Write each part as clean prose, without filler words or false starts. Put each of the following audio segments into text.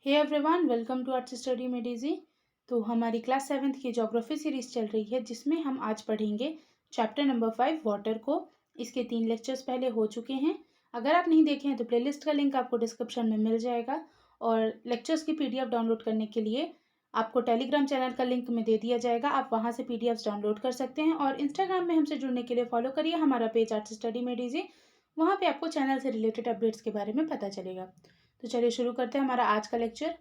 Hey everyone, welcome to arts study में Daisy. तो हमारी क्लास 7th की ज्योग्राफी सीरीज़ चल रही है जिसमें हम आज पढ़ेंगे चैप्टर नंबर 5 वाटर को। इसके 3 लेक्चर्स पहले हो चुके हैं। अगर आप नहीं देखे हैं तो प्लेलिस्ट का लिंक आपको डिस्क्रिप्शन में मिल जाएगा और लेक्चर्स की पीडीएफ डाउनलोड करने के लिए आपको टेलीग्राम चैनल का लिंक में दे दिया जाएगा। आप वहाँ से पीडीएफ्स डाउनलोड कर सकते हैं और इंस्टाग्राम में हमसे जुड़ने के लिए फॉलो करिए हमारा पेज आर्ट्स स्टडी में डेज़ी। वहाँ पे आपको चैनल से रिलेटेड अपडेट्स के बारे में पता चलेगा। तो चलिए शुरू करते हैं हमारा आज का लेक्चर।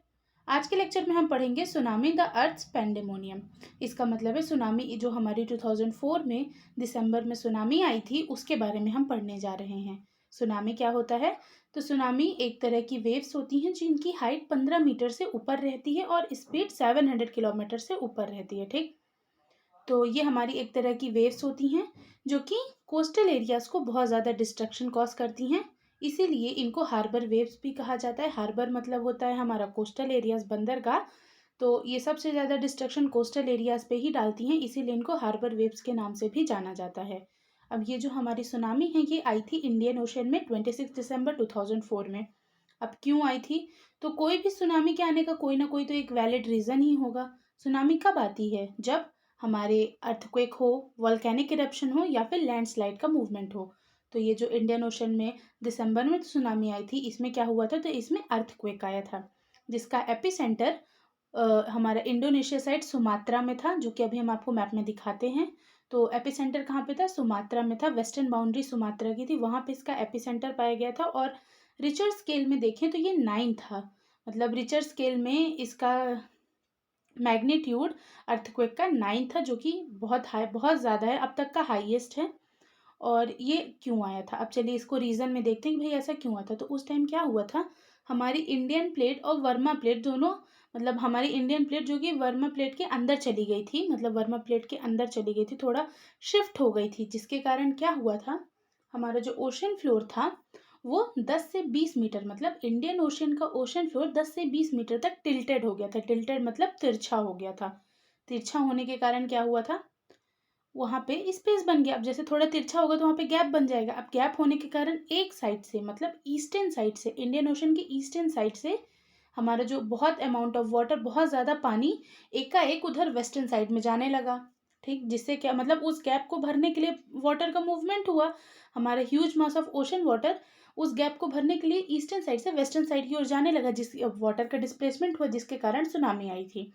आज के लेक्चर में हम पढ़ेंगे सुनामी द अर्थ्स पेंडेमोनियम। इसका मतलब है सुनामी जो हमारी 2004 में दिसंबर में सुनामी आई थी उसके बारे में हम पढ़ने जा रहे हैं। सुनामी क्या होता है? तो सुनामी एक तरह की वेव्स होती हैं जिनकी हाइट 15 मीटर से ऊपर रहती है और स्पीड 700 किलोमीटर से ऊपर रहती है। ठीक, तो ये हमारी एक तरह की वेव्स होती हैं जो कि कोस्टल एरियाज को बहुत ज़्यादा डिस्ट्रक्शन कॉज करती हैं। इसीलिए इनको हार्बर वेव्स भी कहा जाता है। हार्बर मतलब होता है हमारा कोस्टल एरियाज, बंदरगाह। तो ये सबसे ज़्यादा डिस्ट्रक्शन कोस्टल एरियाज पे ही डालती हैं, इसीलिए इनको हार्बर वेव्स के नाम से भी जाना जाता है। अब ये जो हमारी सुनामी है ये आई थी इंडियन ओशन में 26 दिसंबर 2004 में। अब क्यों आई थी? तो कोई भी सुनामी के आने का कोई ना कोई तो एक वैलिड रीज़न ही होगा। सुनामी कब आती है? जब हमारे अर्थक्वेक हो, वॉल्केनिक इरप्शन हो या फिर लैंडस्लाइड का मूवमेंट हो। तो ये जो इंडियन ओशन में दिसंबर में सुनामी आई थी इसमें क्या हुआ था? तो इसमें अर्थक्वेक आया था जिसका एपिसेंटर हमारा इंडोनेशिया साइड सुमात्रा में था, जो कि अभी हम आपको मैप में दिखाते हैं। तो एपिसेंटर कहाँ पे था? सुमात्रा में था। वेस्टर्न बाउंड्री सुमात्रा की थी, वहाँ पे इसका एपिसेंटर पाया गया था। और रिचर स्केल में देखें तो ये 9 था। मतलब रिचर स्केल में इसका मैग्नीट्यूड अर्थक्वेक का 9 था, जो कि बहुत हाई, बहुत ज़्यादा है, अब तक का हाईएस्ट है। और ये क्यों आया था? अब चलिए इसको रीज़न में देखते हैं कि भाई ऐसा क्यों हुआ था। तो उस टाइम क्या हुआ था, हमारी इंडियन प्लेट और वर्मा प्लेट दोनों, मतलब हमारी इंडियन प्लेट जो कि वर्मा प्लेट के अंदर चली गई थी, मतलब वर्मा प्लेट के अंदर चली गई थी, थोड़ा शिफ्ट हो गई थी, जिसके कारण क्या हुआ था, हमारा जो ओशन फ्लोर था वो 10 से 20 मीटर, मतलब इंडियन ओशन का ओशन फ्लोर 10 से 20 मीटर तक टिल्टेड हो गया था। टिल्टेड मतलब तिरछा हो गया था। तिरछा होने के कारण क्या हुआ था, वहाँ पे स्पेस बन गया। अब जैसे थोड़ा तिरछा होगा तो वहाँ पे गैप बन जाएगा। अब गैप होने के कारण एक साइड से, मतलब ईस्टर्न साइड से, इंडियन ओशन की ईस्टर्न साइड से हमारा जो बहुत अमाउंट ऑफ वाटर, बहुत ज़्यादा पानी एकाएक उधर वेस्टर्न साइड में जाने लगा। ठीक, जिससे क्या मतलब उस गैप को भरने के लिए वाटर का मूवमेंट हुआ। हमारा huge mass of ocean water उस गैप को भरने के लिए ईस्टर्न साइड से वेस्टर्न साइड की ओर जाने लगा, जिस वाटर का डिस्प्लेसमेंट हुआ, जिसके कारण सुनामी आई थी।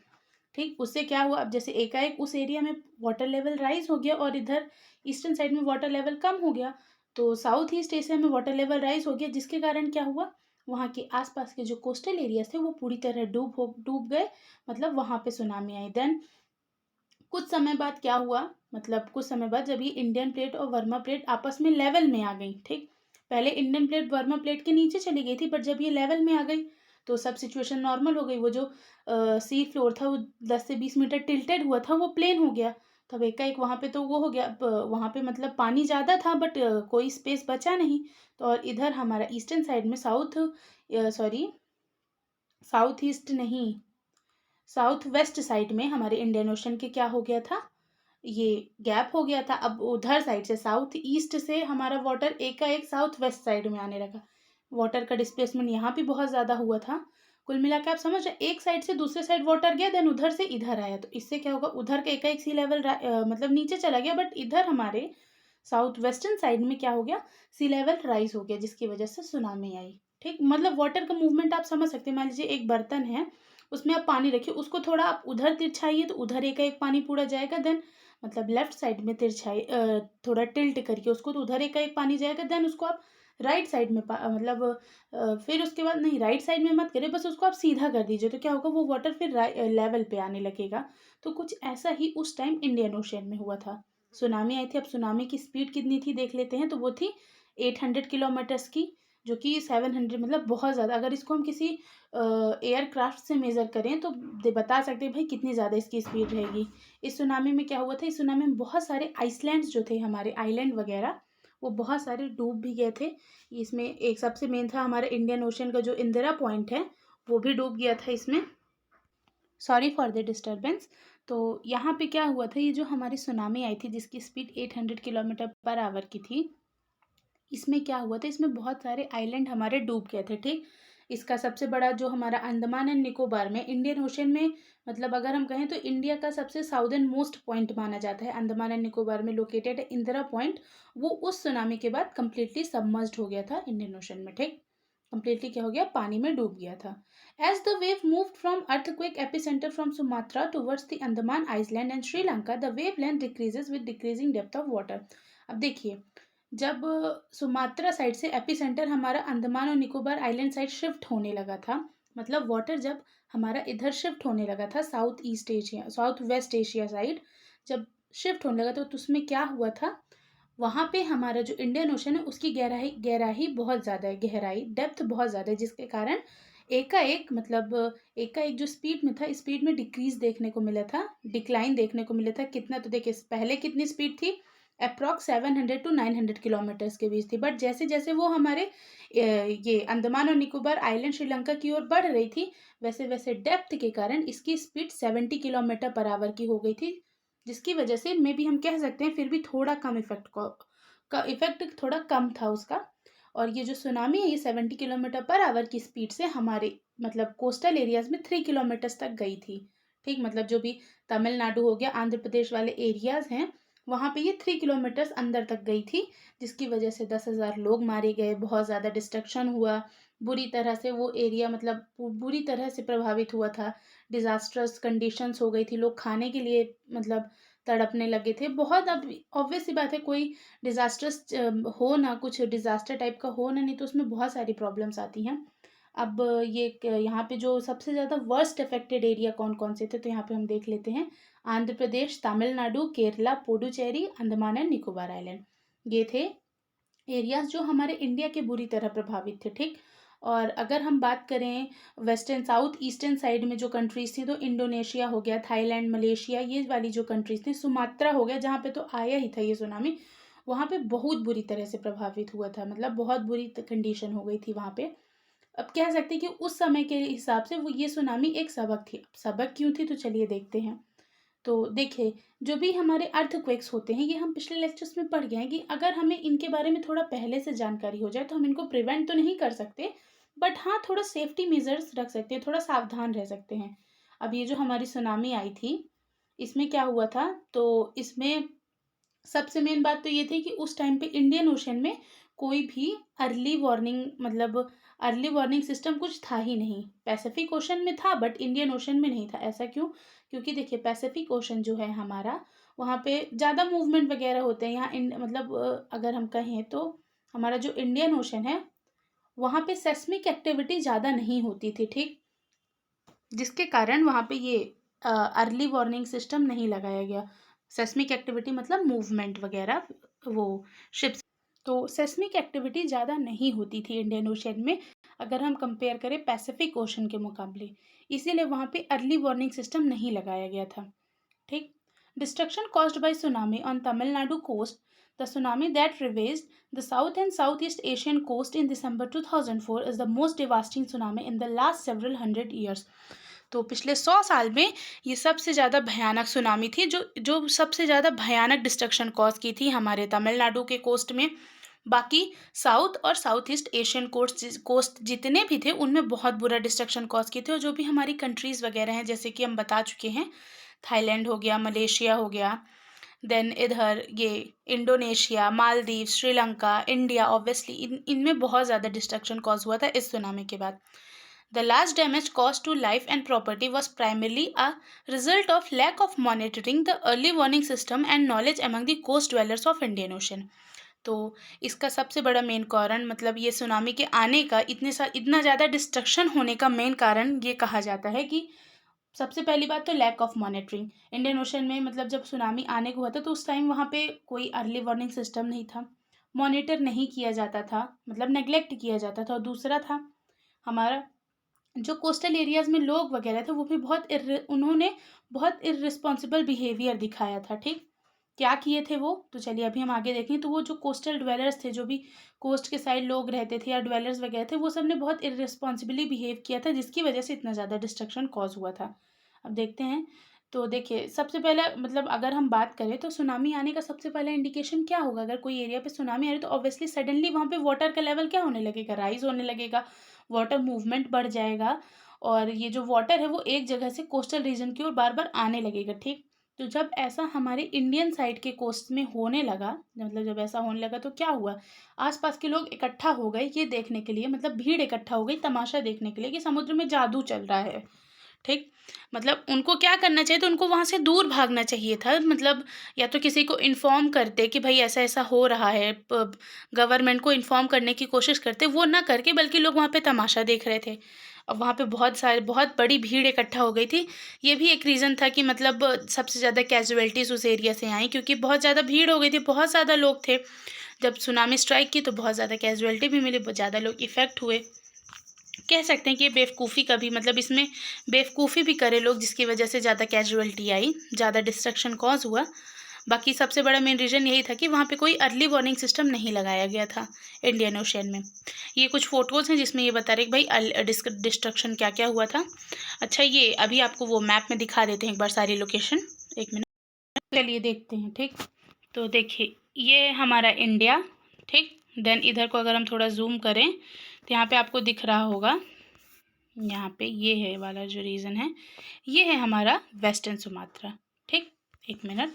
ठीक, उससे क्या हुआ, अब जैसे एकाएक उस एरिया में वाटर लेवल राइज हो गया और इधर ईस्टर्न साइड में वाटर लेवल कम हो गया, तो साउथ ईस्ट एशिया में वाटर लेवल राइज हो गया, जिसके कारण क्या हुआ, वहाँ के आसपास के जो कोस्टल एरियाज थे वो पूरी तरह डूब गए। मतलब वहाँ पे सुनामी आई। देन कुछ समय बाद क्या हुआ, मतलब कुछ समय बाद जब ये इंडियन प्लेट और वर्मा प्लेट आपस में लेवल में आ गई। ठीक, पहले इंडियन प्लेट वर्मा प्लेट के नीचे चली गई थी, बट जब ये लेवल में आ गई तो सब सिचुएशन नॉर्मल हो गई। वो जो सी फ्लोर था वो 10 से 20 मीटर टिल्टेड हुआ था, वो प्लेन हो गया। तब एकाएक वहाँ पे तो वो हो गया। अब वहाँ पे मतलब पानी ज़्यादा था बट कोई स्पेस बचा नहीं। तो और इधर हमारा ईस्टर्न साइड में साउथ ईस्ट नहीं, साउथ वेस्ट साइड में हमारे इंडियन ओशन के क्या हो गया था, ये गैप हो गया था। अब उधर साइड से, साउथ ईस्ट से हमारा वाटर एकाएक साउथ वेस्ट साइड में आने लगा। वाटर का डिस्प्लेसमेंट यहाँ भी बहुत ज़्यादा हुआ था। कुल मिला के आप समझ रहे, एक साइड से दूसरे साइड वाटर गया, देन उधर से इधर आया, तो इससे क्या होगा, उधर का एकाएक सी लेवल मतलब नीचे चला गया, बट इधर हमारे साउथ वेस्टर्न साइड में क्या हो गया, सी लेवल राइज हो गया, जिसकी वजह से सुनामी आई। ठीक, मतलब वाटर का मूवमेंट आप समझ सकते हैं। मान लीजिए एक बर्तन है, उसमें आप पानी रखिए, उसको थोड़ा आप उधर तिरछाइए तो उधर एकाएक पानी पूरा जाएगा। देन मतलब लेफ्ट साइड में तिरछाई थोड़ा टिल्ट करके उसको, तो उधर एकाएक पानी जाएगा। देन उसको आप राइट साइड में मतलब फिर उसके बाद नहीं, राइट साइड में मत करिए, बस उसको आप सीधा कर दीजिए, तो क्या होगा, वो वाटर फिर लेवल पे आने लगेगा। तो कुछ ऐसा ही उस टाइम इंडियन ओशन में हुआ था। सुनामी आई थी। अब सुनामी की स्पीड कितनी थी देख लेते हैं। तो वो थी 800 किलोमीटर्स की, जो कि 700, मतलब बहुत ज़्यादा। अगर इसको हम किसी एयरक्राफ्ट से मेज़र करें तो बता सकते हैं भाई कितनी ज़्यादा इसकी स्पीड रहेगी। इस सुनामी में क्या हुआ था, इस सुनामी में बहुत सारे आइसलैंड्स जो थे, हमारे आइलैंड वगैरह, वो बहुत सारे डूब भी गए थे। इसमें एक सबसे मेन था हमारे इंडियन ओशन का जो इंदिरा पॉइंट है, वो भी डूब गया था इसमें। Sorry for the disturbance. तो यहाँ पे क्या हुआ था, ये जो हमारी सुनामी आई थी जिसकी स्पीड 800 किलोमीटर पर आवर की थी, इसमें क्या हुआ था, इसमें बहुत सारे आइलैंड हमारे डूब गए थे। ठीक, इसका सबसे बड़ा जो हमारा अंडमान एंड निकोबार में इंडियन ओशन में, मतलब अगर हम कहें तो इंडिया का सबसे साउदर्न मोस्ट पॉइंट माना जाता है, अंडमान एंड निकोबार में लोकेटेड है इंदिरा पॉइंट। वो उस सुनामी के बाद कंप्लीटली सबमर्ज्ड हो गया था इंडियन ओशन में। ठीक, कंप्लीटली क्या हो गया, पानी में डूब गया था। As the wave moved from earthquake epicentre from Sumatra towards the Andaman island and Sri Lanka, the wavelength decreases with decreasing depth of water. अब देखिए, जब सुमात्रा साइड से एपिसेंटर हमारा अंडमान और निकोबार आइलैंड साइड शिफ्ट होने लगा था, मतलब वाटर जब हमारा इधर शिफ्ट होने लगा था south east Asia, south west Asia side जब शिफ्ट होने लगा, तो उसमें क्या हुआ था, वहाँ पे हमारा जो इंडियन ओशन है उसकी गहराई गहराई बहुत ज़्यादा है, गहराई डेप्थ बहुत ज़्यादा है, जिसके कारण एकाएक, मतलब एकाएक जो स्पीड में था, स्पीड में डिक्रीज देखने को मिला था, डिक्लाइन देखने को मिला था। कितना, तो देखिए पहले कितनी स्पीड थी, अप्रॉक्स 700 टू 900 किलोमीटर्स के बीच थी, बट जैसे जैसे वो हमारे ये अंडमान और निकोबार आइलैंड श्रीलंका की ओर बढ़ रही थी, वैसे वैसे डेप्थ के कारण इसकी स्पीड 70 किलोमीटर पर आवर की हो गई थी, जिसकी वजह से मे बी हम कह सकते हैं फिर भी थोड़ा कम इफेक्ट का इफेक्ट थोड़ा कम था उसका। और ये जो सुनामी है ये 70 किलोमीटर पर आवर की स्पीड से हमारे मतलब कोस्टल एरियाज में 3 किलोमीटर्स तक गई थी। ठीक, मतलब जो भी तमिलनाडु हो गया, आंध्र प्रदेश वाले एरियाज हैं, वहाँ पे ये 3 किलोमीटर्स अंदर तक गई थी, जिसकी वजह से 10,000 लोग मारे गए, बहुत ज़्यादा डिस्ट्रक्शन हुआ, बुरी तरह से वो एरिया मतलब बुरी तरह से प्रभावित हुआ था, डिजास्टर्स कंडीशंस हो गई थी, लोग खाने के लिए मतलब तड़पने लगे थे बहुत। अब ऑब्वियस सी बात है, कोई डिजास्टर्स हो ना, कुछ डिजास्टर टाइप का हो ना, नहीं तो उसमें बहुत सारी प्रॉब्लम्स आती हैं। अब ये यहाँ पे जो सबसे ज़्यादा वर्स्ट अफेक्टेड एरिया कौन कौन से थे, तो यहाँ पे हम देख लेते हैं, आंध्र प्रदेश, तमिलनाडु, केरला, पुडुचेरी, अंडमान एंड निकोबार आइलैंड, ये थे एरियाज जो हमारे इंडिया के बुरी तरह प्रभावित थे। ठीक, और अगर हम बात करें वेस्टर्न साउथ ईस्टर्न साइड में जो कंट्रीज थी, तो इंडोनेशिया हो गया, थाईलैंड, मलेशिया, ये वाली जो कंट्रीज थी, सुमात्रा हो गया जहाँ पे तो आया ही था ये सुनामी, वहाँ पे बहुत बुरी तरह से प्रभावित हुआ था, मतलब बहुत बुरी कंडीशन हो गई थी वहाँ पे। अब कह सकते हैं कि उस समय के हिसाब से वो ये सुनामी एक सबक थी। अब सबक क्यों थी, तो चलिए देखते हैं। तो देखिए, जो भी हमारे अर्थक्वेक्स होते हैं, ये हम पिछले लेक्चर्स में पढ़ गए हैं कि अगर हमें इनके बारे में थोड़ा पहले से जानकारी हो जाए तो हम इनको प्रिवेंट तो नहीं कर सकते, बट हाँ थोड़ा सेफ्टी मेजर्स रख सकते हैं, थोड़ा सावधान रह सकते हैं। अब ये जो हमारी सुनामी आई थी, इसमें क्या हुआ था, तो इसमें सबसे मेन बात तो ये थी कि उस टाइम पे इंडियन ओशन में कोई भी अर्ली वार्निंग, मतलब अर्ली वार्निंग सिस्टम कुछ था ही नहीं। पैसिफिक ओशन में था बट इंडियन ओशन में नहीं था। ऐसा क्यों, क्योंकि देखिए पैसिफिक ओशन जो है हमारा, वहाँ पे ज़्यादा मूवमेंट वगैरह होते हैं। यहाँ मतलब अगर हम कहें तो हमारा जो इंडियन ओशन है, वहाँ पे सेस्मिक एक्टिविटी ज़्यादा नहीं होती थी। ठीक, जिसके कारण वहाँ पे ये अर्ली वार्निंग सिस्टम नहीं लगाया गया। सेस्मिक एक्टिविटी मतलब मूवमेंट वगैरह, वो शिप्स, तो सेस्मिक एक्टिविटी ज़्यादा नहीं होती थी इंडियन ओशन में अगर हम कंपेयर करें पैसिफिक ओशन के मुकाबले, इसीलिए वहाँ पे अर्ली वार्निंग सिस्टम नहीं लगाया गया था। ठीक, destruction caused by tsunami on Tamil Nadu coast. The tsunami that ravaged the South and Southeast Asian coast in December 2004 is the most devastating tsunami in the last several hundred years. तो पिछले 100 साल में ये सबसे ज़्यादा भयानक tsunami थी, जो जो सबसे ज़्यादा भयानक डिस्ट्रक्शन कॉज की थी हमारे तमिलनाडु के कोस्ट में। बाकी साउथ और साउथ ईस्ट एशियन कोस्ट जितने भी थे उनमें बहुत बुरा डिस्ट्रक्शन कॉज किए थे। और जो भी हमारी कंट्रीज़ वगैरह हैं, जैसे कि हम बता चुके हैं, थाईलैंड हो गया, मलेशिया हो गया, देन इधर ये Indonesia, Maldives, Sri Lanka, India, obviously इनमें बहुत ज़्यादा डिस्ट्रक्शन कॉज हुआ था इस सुनामी के बाद। The large damage caused to life and property was primarily a result of lack of monitoring the early warning system and knowledge among the coast dwellers of Indian Ocean. तो इसका सबसे बड़ा main कारण, मतलब ये tsunami के आने का इतना ज़्यादा डिस्ट्रक्शन होने का मेन कारण ये कहा जाता है कि सबसे पहली बात तो lack of monitoring Indian Ocean में, मतलब जब सुनामी आने को हुआ था तो उस टाइम वहाँ पे कोई अर्ली वार्निंग सिस्टम नहीं था, मॉनिटर नहीं किया जाता था, मतलब नेग्लेक्ट किया जाता था। और दूसरा था हमारा जो कोस्टल एरियाज में लोग वगैरह थे, वो भी उन्होंने बहुत इर्रिस्पॉन्सिबल बिहेवियर दिखाया था। ठीक, क्या किए थे वो, तो चलिए अभी हम आगे देखें। तो वो जो कोस्टल ड्वेलर्स थे, जो भी कोस्ट के साइड लोग रहते थे या ड्वेलर्स वगैरह थे, वो सब ने बहुत इर्रिस्पॉन्सिबली बिहेव किया था, जिसकी वजह से इतना ज़्यादा डिस्ट्रक्शन कॉज हुआ था। अब देखते हैं। तो देखिए सबसे पहला, मतलब अगर हम बात करें तो सुनामी आने का सबसे पहला इंडिकेशन क्या होगा, अगर कोई एरिया पे सुनामी आ रही है तो ऑब्वियसली सडनली वहाँ पे वाटर का लेवल क्या होने लगेगा, राइज होने लगेगा। वाटर मूवमेंट बढ़ जाएगा और ये जो वाटर है वो एक जगह से कोस्टल रीजन की ओर बार बार आने लगेगा, ठीक। तो जब ऐसा हमारे इंडियन साइड के कोस्ट में होने लगा, मतलब जब ऐसा होने लगा तो क्या हुआ, आसपास के लोग इकट्ठा हो गए ये देखने के लिए, मतलब भीड़ इकट्ठा हो गई तमाशा देखने के लिए कि समुद्र में जादू चल रहा है, ठीक। मतलब उनको क्या करना चाहिए, तो उनको वहाँ से दूर भागना चाहिए था, मतलब या तो किसी को इन्फॉर्म करते कि भाई ऐसा ऐसा हो रहा है, गवर्नमेंट को इन्फॉर्म करने की कोशिश करते, वो ना करके बल्कि लोग वहाँ पे तमाशा देख रहे थे। अब वहाँ पे बहुत बड़ी भीड़ इकट्ठा हो गई थी। ये भी एक रीज़न था कि मतलब सबसे ज़्यादा कैजुअलिटीज़ उस एरिया से आई, क्योंकि बहुत ज़्यादा भीड़ हो गई थी, बहुत ज़्यादा लोग थे। जब सुनामी स्ट्राइक की तो बहुत ज़्यादा कैजुअलिटी भी मिली, बहुत ज़्यादा लोग इफ़ेक्ट हुए। कह सकते हैं कि ये बेवकूफ़ी का भी, मतलब इसमें बेवकूफ़ी भी करे लोग, जिसकी वजह से ज़्यादा कैजुअलिटी आई, ज़्यादा डिस्ट्रक्शन कॉज हुआ। बाकी सबसे बड़ा मेन रीज़न यही था कि वहाँ पे कोई अर्ली वार्निंग सिस्टम नहीं लगाया गया था इंडियन ओशन में। ये कुछ फ़ोटोज़ हैं जिसमें ये बता रहे कि भाई डिस्ट्रक्शन क्या क्या हुआ था। अच्छा, ये अभी आपको वो मैप में दिखा देते हैं एक बार सारी लोकेशन, एक मिनट, चलिए देखते हैं, ठीक। तो देखिए ये हमारा इंडिया, ठीक। देन इधर को अगर हम थोड़ा जूम करें तो यहाँ पे आपको दिख रहा होगा, यहाँ पे ये है वाला जो रीजन है, ये है हमारा वेस्टर्न सुमात्रा, ठीक। एक मिनट,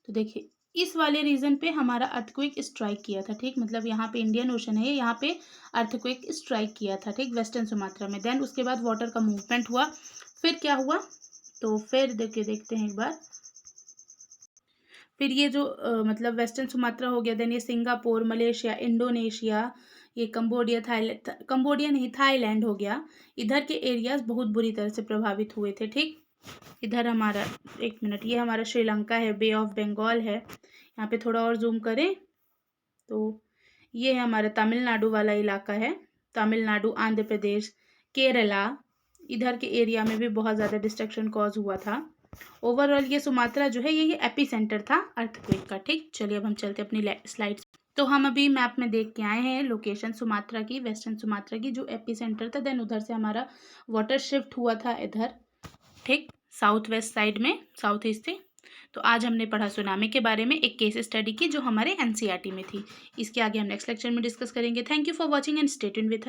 तो देखिए इस वाले रीजन पे हमारा अर्थक्वेक स्ट्राइक किया था, ठीक। मतलब यहाँ पे इंडियन ओशन है, यहाँ पे अर्थक्वेक स्ट्राइक किया था, ठीक, वेस्टर्न सुमात्रा में। देन उसके बाद वाटर का मूवमेंट हुआ, फिर क्या हुआ, तो फिर देखते हैं एक बार, फिर ये जो मतलब वेस्टर्न सुमात्रा हो गया, देन ये सिंगापुर, मलेशिया, इंडोनेशिया, ये कंबोडिया, थाईलैंड, कंबोडिया नहीं थाईलैंड हो गया, इधर के एरियाज बहुत बुरी तरह से प्रभावित हुए थे, ठीक। इधर हमारा, एक मिनट, ये हमारा श्रीलंका है, बे ऑफ बंगाल है, यहाँ पे थोड़ा और जूम करें तो ये है हमारा तमिलनाडु वाला इलाका है, तमिलनाडु, आंध्र प्रदेश, केरला, इधर के एरिया में भी बहुत ज़्यादा डिस्ट्रक्शन कॉज हुआ था। ओवरऑल ये सुमात्रा जो है ये एपी सेंटर था अर्थक्वेक का, ठीक। चलिए अब हम चलते अपनी स्लाइड्स। तो हम अभी मैप में देख के आए हैं लोकेशन सुमात्रा की, वेस्टर्न सुमात्रा की, जो एपी सेंटर था। देन उधर से हमारा वाटर शिफ्ट हुआ था इधर, ठीक, साउथ वेस्ट साइड में, साउथ ईस्ट से। तो आज हमने पढ़ा सुनामी के बारे में, एक केस स्टडी की जो हमारे एनसीईआरटी में थी। इसके आगे हम नेक्स्ट लेक्चर में डिस्कस करेंगे। Thank you for watching and stay tuned with